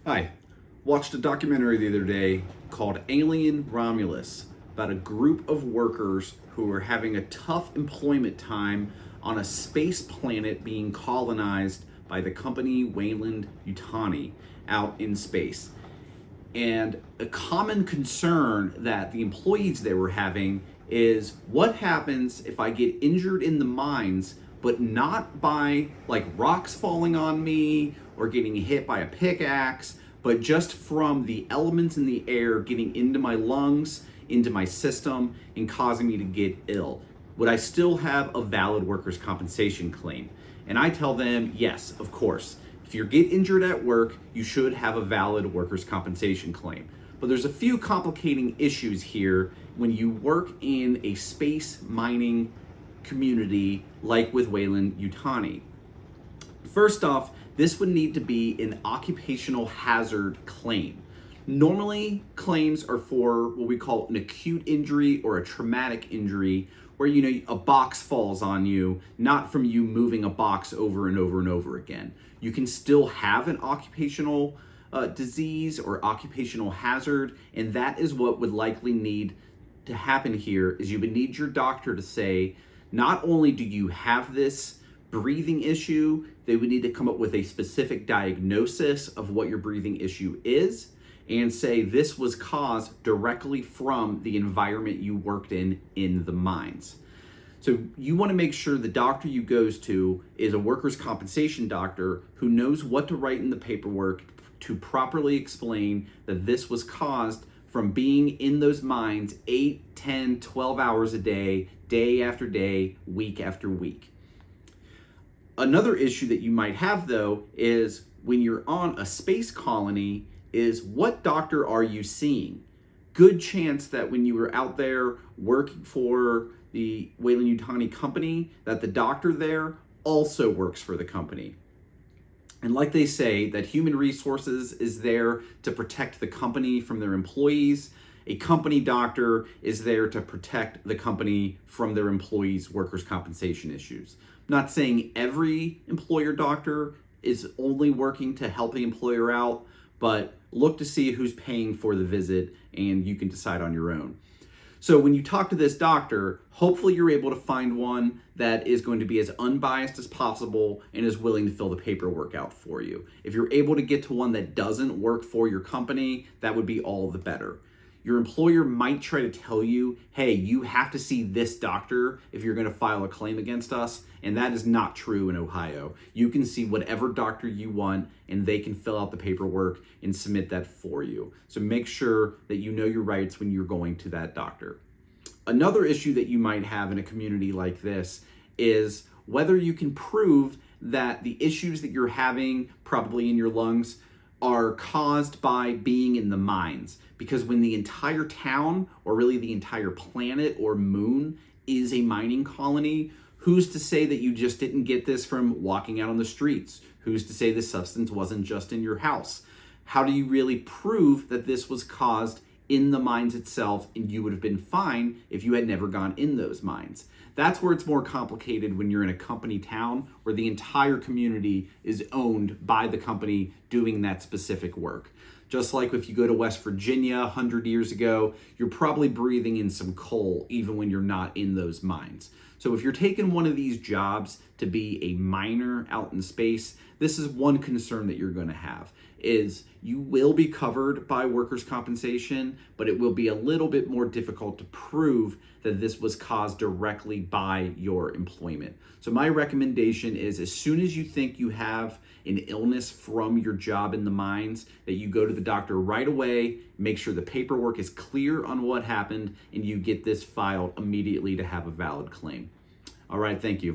Hi. Watched a documentary the other day called Alien Romulus about a group of workers who are having a tough employment time on a space planet being colonized by the company Weyland-Yutani out in space. And a common concern that the employees they were having is what happens if I get injured in the mines, but not by like rocks falling on me or getting hit by a pickaxe, but just from the elements in the air getting into my lungs, into my system, and causing me to get ill? Would I still have a valid workers' compensation claim? And I tell them, yes, of course. If you get injured at work, you should have a valid workers' compensation claim. But there's a few complicating issues here when you work in a space mining community like with Weyland-Yutani. First off, this would need to be an occupational hazard claim. Normally, claims are for what we call an acute injury or a traumatic injury, where a box falls on you, not from you moving a box over and over and over again. You can still have an occupational disease or occupational hazard, and that is what would likely need to happen here. Is you would need your doctor to say, not only do you have this breathing issue, they would need to come up with a specific diagnosis of what your breathing issue is, and say this was caused directly from the environment you worked in the mines. So you want to make sure the doctor you goes to is a workers' compensation doctor who knows what to write in the paperwork to properly explain that this was caused from being in those mines 8, 10, 12 hours a day, day after day, week after week. Another issue that you might have, though, is when you're on a space colony, is what doctor are you seeing? Good chance that when you were out there working for the Weyland-Yutani company, that the doctor there also works for the company. And like they say, that human resources is there to protect the company from their employees. A company doctor is there to protect the company from their employees' workers' compensation issues. I'm not saying every employer doctor is only working to help the employer out, but look to see who's paying for the visit, and you can decide on your own. So when you talk to this doctor, hopefully you're able to find one that is going to be as unbiased as possible and is willing to fill the paperwork out for you. If you're able to get to one that doesn't work for your company, that would be all the better. Your employer might try to tell you, hey, you have to see this doctor if you're going to file a claim against us, and that is not true in Ohio. You can see whatever doctor you want, and they can fill out the paperwork and submit that for you. So make sure that you know your rights when you're going to that doctor. Another issue that you might have in a community like this is whether you can prove that the issues that you're having, probably in your lungs, are caused by being in the mines. Because when the entire town, or really the entire planet or moon, is a mining colony, who's to say that you just didn't get this from walking out on the streets? Who's to say the substance wasn't just in your house? How do you really prove that this was caused in the mines itself, and you would have been fine if you had never gone in those mines? That's where it's more complicated when you're in a company town where the entire community is owned by the company doing that specific work. Just like if you go to West Virginia 100 years ago, you're probably breathing in some coal even when you're not in those mines. So if you're taking one of these jobs to be a miner out in space, this is one concern that you're going to have, is you will be covered by workers' compensation, but it will be a little bit more difficult to prove that this was caused directly by your employment. So my recommendation is, as soon as you think you have an illness from your job in the mines, that you go to the doctor right away, make sure the paperwork is clear on what happened, and you get this filed immediately to have a valid claim. All right, thank you.